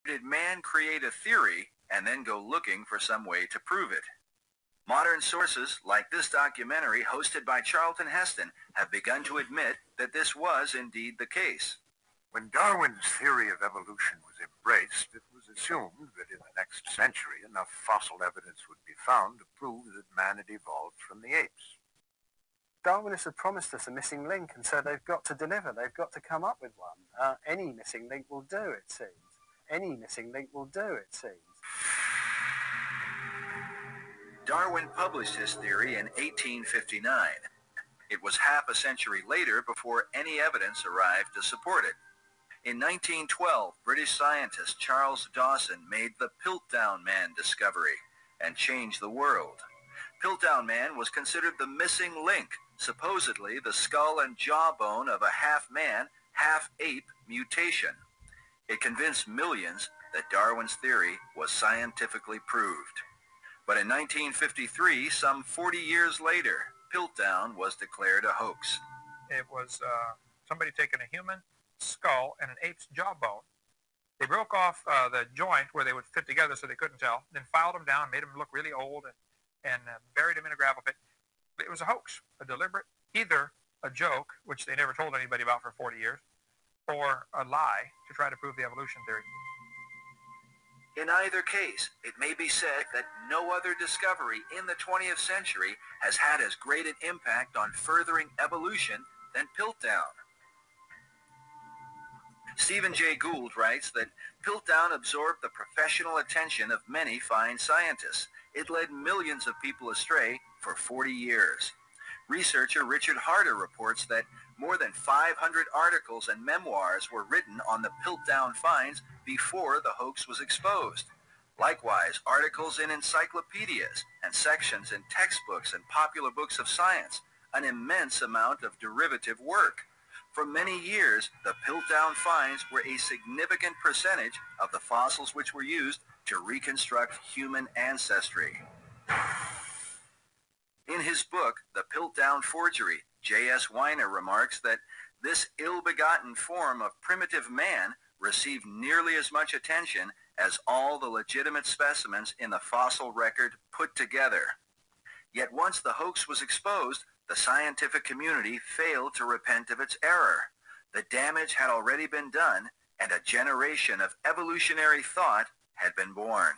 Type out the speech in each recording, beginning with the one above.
did man create a theory and then go looking for some way to prove it? Modern sources, like this documentary hosted by Charlton Heston, have begun to admit that this was indeed the case. When Darwin's theory of evolution was embraced, it was assumed that in the next century enough fossil evidence would be found to prove that man had evolved from the apes. Darwinists have promised us a missing link, and so they've got to deliver. They've got to come up with one. Any missing link will do, it seems. Any missing link will do, it seems. Darwin published his theory in 1859. It was half a century later before any evidence arrived to support it. In 1912, British scientist Charles Dawson made the Piltdown Man discovery and changed the world. Piltdown Man was considered the missing link, supposedly the skull and jawbone of a half-man, half-ape mutation. It convinced millions that Darwin's theory was scientifically proved. But in 1953, some 40 years later, Piltdown was declared a hoax. It was somebody taking a human skull and an ape's jawbone. They broke off the joint where they would fit together so they couldn't tell, then filed them down, made them look really old, and buried them in a gravel pit. It was a hoax, a deliberate, either a joke, which they never told anybody about for 40 years, or a lie to try to prove the evolution theory. In either case, it may be said that no other discovery in the 20th century has had as great an impact on furthering evolution than Piltdown. Stephen Jay Gould writes that Piltdown absorbed the professional attention of many fine scientists. It led millions of people astray for 40 years. Researcher Richard Harder reports that more than 500 articles and memoirs were written on the Piltdown finds before the hoax was exposed. Likewise, articles in encyclopedias and sections in textbooks and popular books of science, an immense amount of derivative work. For many years, the Piltdown finds were a significant percentage of the fossils which were used to reconstruct human ancestry. In his book, The Piltdown Forgery, J.S. Weiner remarks that this ill-begotten form of primitive man received nearly as much attention as all the legitimate specimens in the fossil record put together. Yet once the hoax was exposed, the scientific community failed to repent of its error. The damage had already been done, and a generation of evolutionary thought had been born.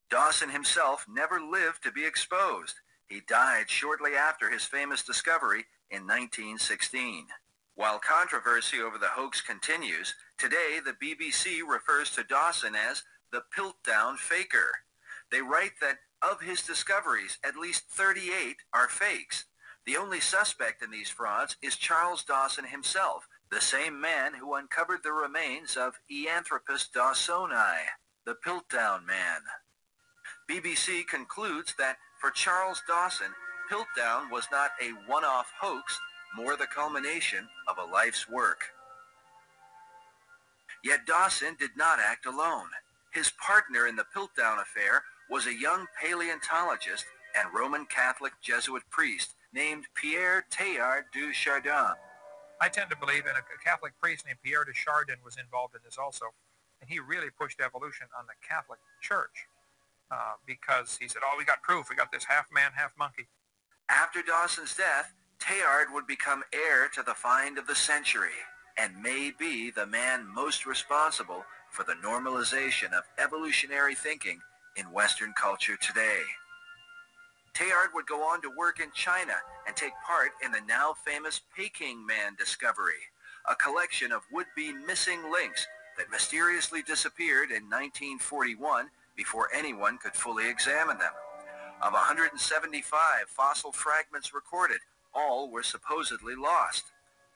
Dawson himself never lived to be exposed. He died shortly after his famous discovery in 1916. While controversy over the hoax continues, today the BBC refers to Dawson as the Piltdown Faker. They write that of his discoveries, at least 38 are fakes. The only suspect in these frauds is Charles Dawson himself, the same man who uncovered the remains of Eanthropus dawsoni, the Piltdown Man. BBC concludes that for Charles Dawson, Piltdown was not a one-off hoax, more the culmination of a life's work. Yet Dawson did not act alone. His partner in the Piltdown affair was a young paleontologist and Roman Catholic Jesuit priest named Pierre Teilhard du Chardin. I tend to believe in a Catholic priest named Pierre de Chardin was involved in this also, and he really pushed evolution on the Catholic Church because he said, oh, we got proof, we got this half man, half monkey. After Dawson's death, Teilhard would become heir to the find of the century and may be the man most responsible for the normalization of evolutionary thinking in Western culture today. Teilhard would go on to work in China and take part in the now famous Peking Man discovery, a collection of would-be missing links that mysteriously disappeared in 1941 before anyone could fully examine them. Of 175 fossil fragments recorded, all were supposedly lost.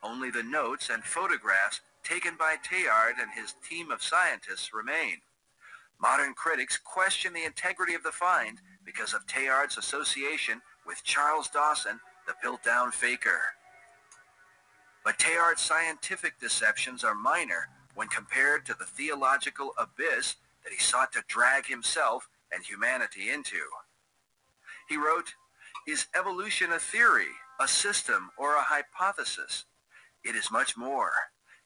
Only the notes and photographs taken by Teilhard and his team of scientists remain. Modern critics question the integrity of the find because of Teilhard's association with Charles Dawson, the Piltdown Faker. But Teilhard's scientific deceptions are minor when compared to the theological abyss that he sought to drag himself and humanity into. He wrote, "Is evolution a theory, a system, or a hypothesis? It is much more.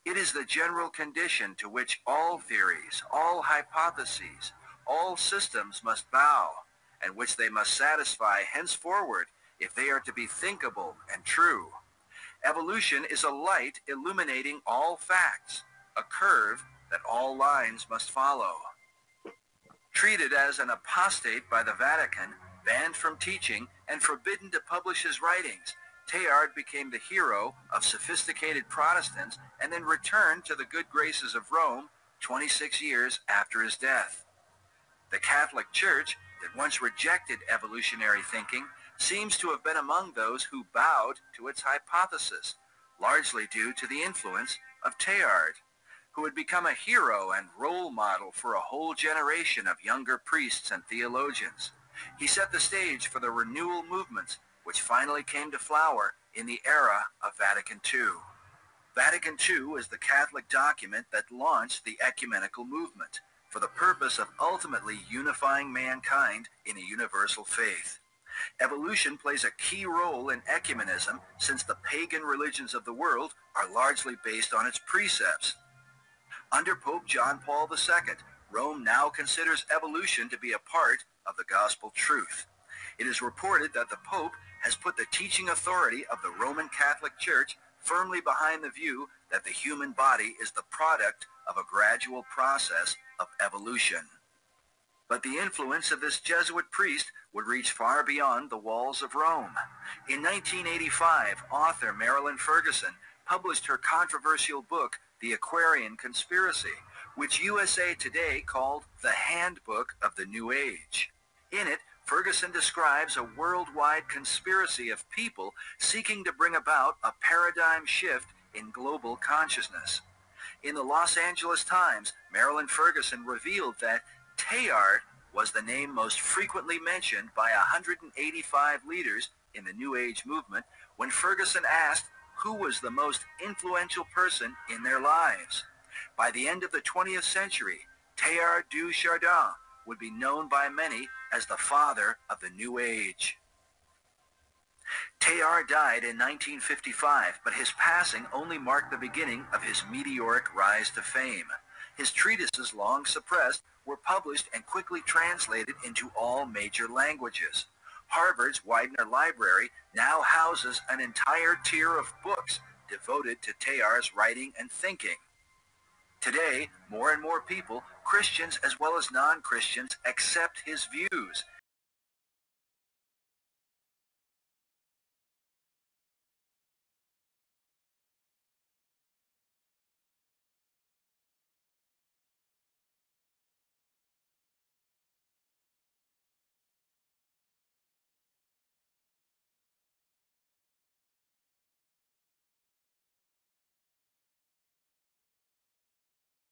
It is the general condition to which all theories, all hypotheses, all systems must bow, and which they must satisfy henceforward if they are to be thinkable and true. Evolution is a light illuminating all facts, a curve that all lines must follow. Treated as an apostate by the Vatican, banned from teaching, and forbidden to publish his writings, Teilhard became the hero of sophisticated Protestants and then returned to the good graces of Rome 26 years after his death. The Catholic Church, that once rejected evolutionary thinking, seems to have been among those who bowed to its hypothesis, largely due to the influence of Teilhard, who had become a hero and role model for a whole generation of younger priests and theologians. He set the stage for the renewal movements, which finally came to flower in the era of Vatican II. Vatican II is the Catholic document that launched the ecumenical movement for the purpose of ultimately unifying mankind in a universal faith. Evolution plays a key role in ecumenism since the pagan religions of the world are largely based on its precepts. Under Pope John Paul II, Rome now considers evolution to be a part of the gospel truth. It is reported that the Pope has put the teaching authority of the Roman Catholic Church firmly behind the view that the human body is the product of a gradual process of evolution. But the influence of this Jesuit priest would reach far beyond the walls of Rome. In 1985, author Marilyn Ferguson published her controversial book, The Aquarian Conspiracy, which USA Today called the Handbook of the New Age. In it, Ferguson describes a worldwide conspiracy of people seeking to bring about a paradigm shift in global consciousness. In the Los Angeles Times, Marilyn Ferguson revealed that Teilhard was the name most frequently mentioned by 185 leaders in the New Age movement when Ferguson asked who was the most influential person in their lives. By the end of the 20th century, Teilhard du Chardin would be known by many as the father of the New Age. Teilhard died in 1955, but his passing only marked the beginning of his meteoric rise to fame. His treatises, long suppressed, were published and quickly translated into all major languages. Harvard's Widener Library now houses an entire tier of books devoted to Teilhard's writing and thinking. Today, more and more people, Christians as well as non-Christians, accept his views